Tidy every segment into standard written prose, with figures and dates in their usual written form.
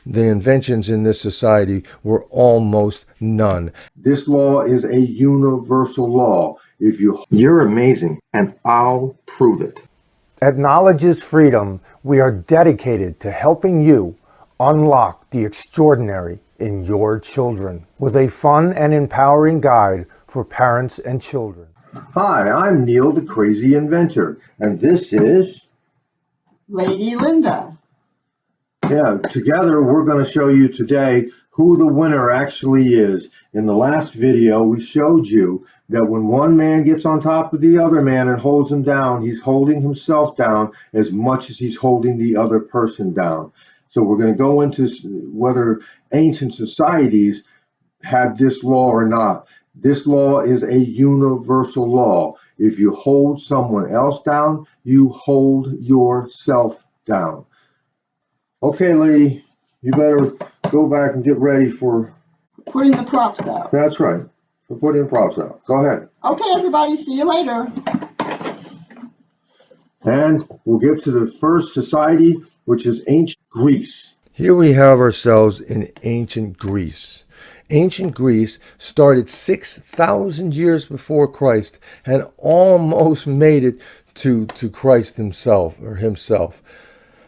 the inventions in this society were almost none. This law is a universal law. You're amazing, and I'll prove it. At Knowledge is Freedom, we are dedicated to helping you unlock the extraordinary in your children with a fun and empowering guide for parents and children. Hi, I'm Neil, the Crazy Inventor, and this is Lady Linda. Yeah, together we're going to show you today who the winner actually is. In the last video, we showed you that when one man gets on top of the other man and holds him down, he's holding himself down as much as he's holding the other person down. So we're going to go into whether ancient societies had this law or not. This law is a universal law. If you hold someone else down, you hold yourself down. Okay, lady, you better go back and get ready for Putting the props out. That's right. We're putting props out. Go ahead. Okay, everybody, see you later. And we'll get to the first society, which is ancient Greece. Here we have ourselves in ancient Greece. Ancient Greece started 6,000 years before Christ and almost made it to Christ himself.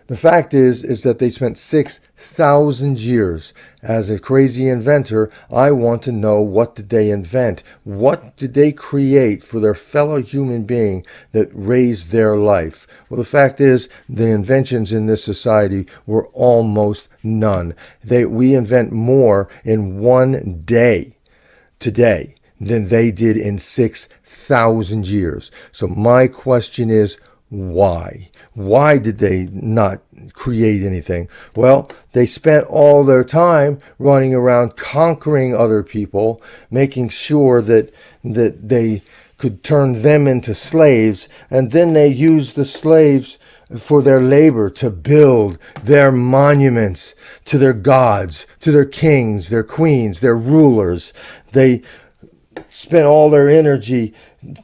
The fact is that they spent 6,000 years. As a crazy inventor, I want to know, what did they invent? What did they create for their fellow human being that raised their life? Well, the fact is, the inventions in this society were almost none. We invent more in one day today than they did in 6,000 years. So my question is, why? Why did they not create anything? Well, they spent all their time running around conquering other people, making sure that they could turn them into slaves, and then they used the slaves for their labor to build their monuments to their gods, to their kings, their queens, their rulers. They spent all their energy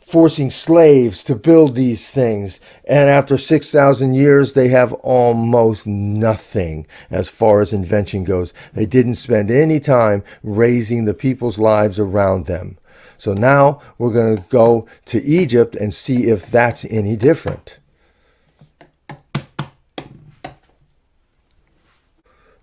forcing slaves to build these things, and after 6,000 years they have almost nothing as far as invention goes. They didn't spend any time raising the people's lives around them. So now we're going to go to Egypt and see if that's any different.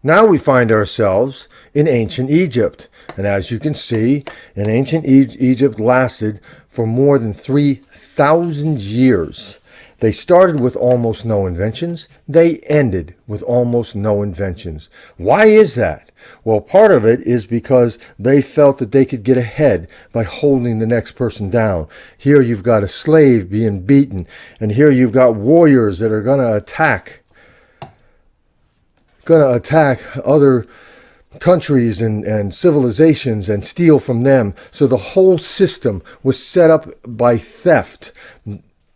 Now we find ourselves in ancient Egypt. And as you can see, in ancient Egypt lasted for more than 3,000 years. They started with almost no inventions. They ended with almost no inventions. Why is that? Well, part of it is because they felt that they could get ahead by holding the next person down. Here you've got a slave being beaten, and here you've got warriors that are going to attack other countries and civilizations and steal from them. So the whole system was set up by theft.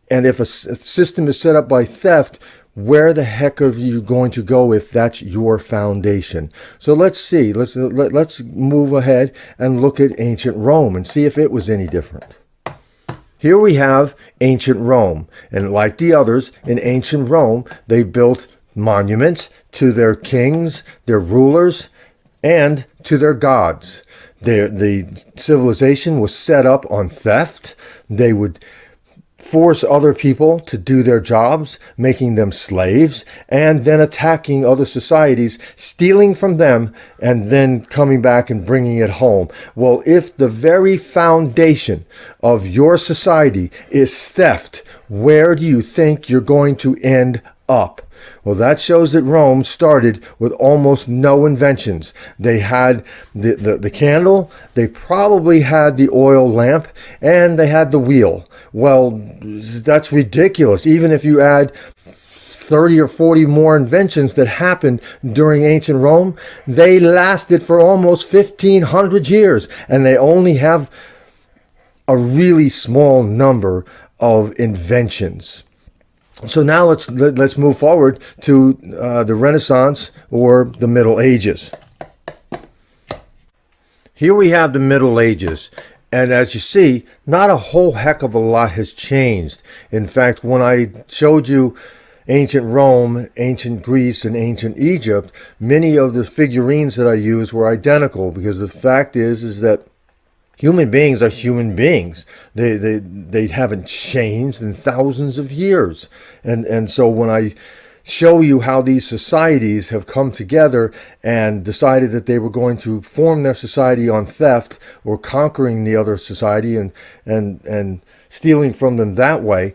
And if a system is set up by theft, where the heck are you going to go if that's your foundation? So let's see. Let's move ahead and look at ancient Rome and see if it was any different. Here we have ancient Rome. And like the others, in ancient Rome, they built monuments to their kings, their rulers, and to their gods. The civilization was set up on theft. They would force other people to do their jobs, making them slaves, and then attacking other societies, stealing from them, and then coming back and bringing it home. Well, if the very foundation of your society is theft, where do you think you're going to end up? Well, that shows that Rome started with almost no inventions. They had the candle, they probably had the oil lamp, and they had the wheel. Well, that's ridiculous. Even if you add 30 or 40 more inventions that happened during ancient Rome, they lasted for almost 1,500 years, and they only have a really small number of inventions. So now let's move forward to the Renaissance or the Middle Ages. Here we have the Middle Ages. And as you see, not a whole heck of a lot has changed. In fact, when I showed you ancient Rome, ancient Greece, and ancient Egypt, many of the figurines that I used were identical, because the fact is that human beings are human beings. They haven't changed in thousands of years. And so when I show you how these societies have come together and decided that they were going to form their society on theft or conquering the other society and stealing from them that way,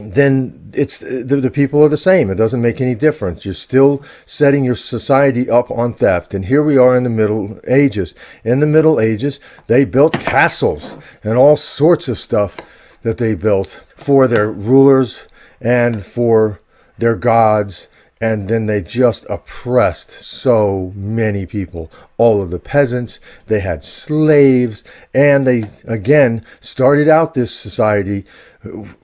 then it's the people are the same. It doesn't make any difference. You're still setting your society up on theft. And here we are in the Middle Ages. In the Middle Ages, they built castles and all sorts of stuff that they built for their rulers and for their gods, and then they just oppressed so many people. All of the peasants, they had slaves, and they again started out this society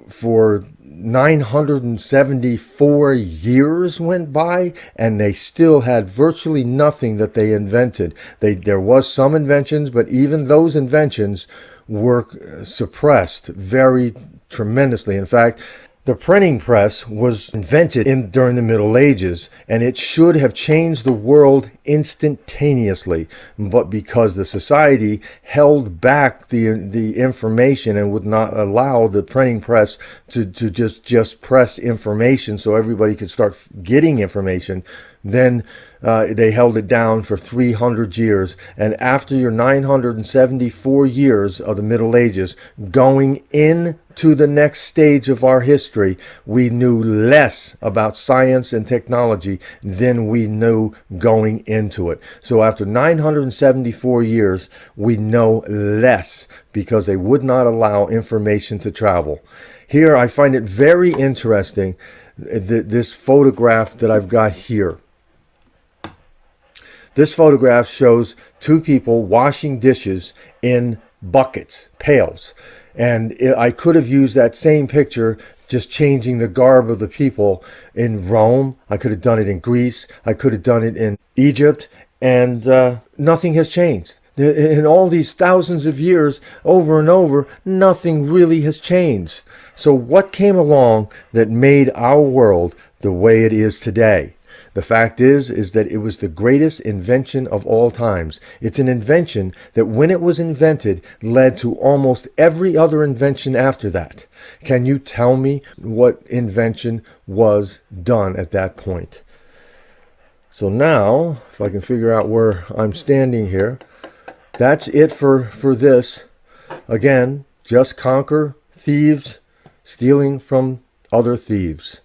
for 974 years went by, and they still had virtually nothing that they invented. There was some inventions, but even those inventions were suppressed very tremendously. In fact, the printing press was invented during the Middle Ages, and it should have changed the world instantaneously. But because the society held back the information and would not allow the printing press to just press information so everybody could start getting information, then they held it down for 300 years. And after your 974 years of the Middle Ages, going into the next stage of our history, we knew less about science and technology than we knew going into it. So after 974 years, we know less because they would not allow information to travel. Here, I find it very interesting, this photograph that I've got here. This photograph shows two people washing dishes in buckets, pails. And I could have used that same picture, just changing the garb of the people in Rome. I could have done it in Greece. I could have done it in Egypt. And nothing has changed. In all these thousands of years, over and over, nothing really has changed. So what came along that made our world the way it is today? The fact is that it was the greatest invention of all times. It's an invention that when it was invented led to almost every other invention after that. Can you tell me what invention was done at that point? So now, if I can figure out where I'm standing here, that's it for this. Again, just conquer thieves, stealing from other thieves.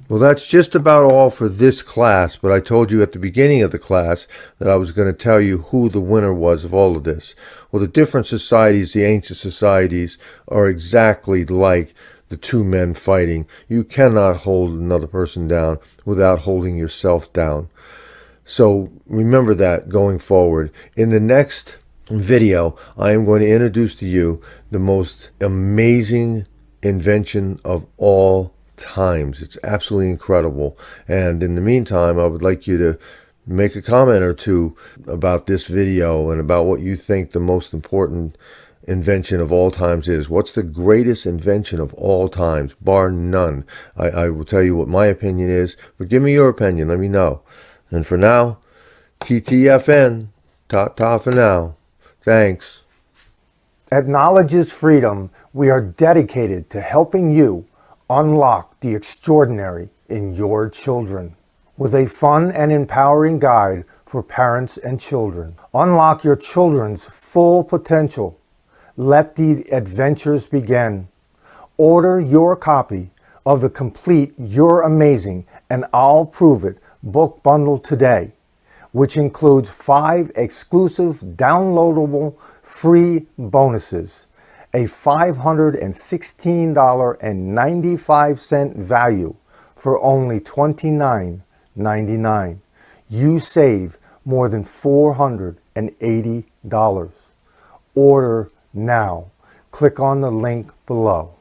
Well, that's just about all for this class, but I told you at the beginning of the class that I was going to tell you who the winner was of all of this. Well, the different societies, the ancient societies, are exactly like the two men fighting. You cannot hold another person down without holding yourself down. So remember that going forward. In the next video, I am going to introduce to you the most amazing invention of all times. It's absolutely incredible. And in the meantime, I would like you to make a comment or two about this video and about what you think the most important invention of all times is. What's the greatest invention of all times, bar none? I will tell you what my opinion is, but give me your opinion. Let me know. And for now, TTFN, ta-ta for now. Thanks. At Knowledge is Freedom, we are dedicated to helping you unlock the extraordinary in your children with a fun and empowering guide for parents and children. Unlock your children's full potential. Let the adventures begin. Order your copy of the complete You're Amazing and I'll Prove It book bundle today, which includes 5 exclusive downloadable free bonuses, a $516.95 value for only $29.99. You save more than $480. Order now. Click on the link below.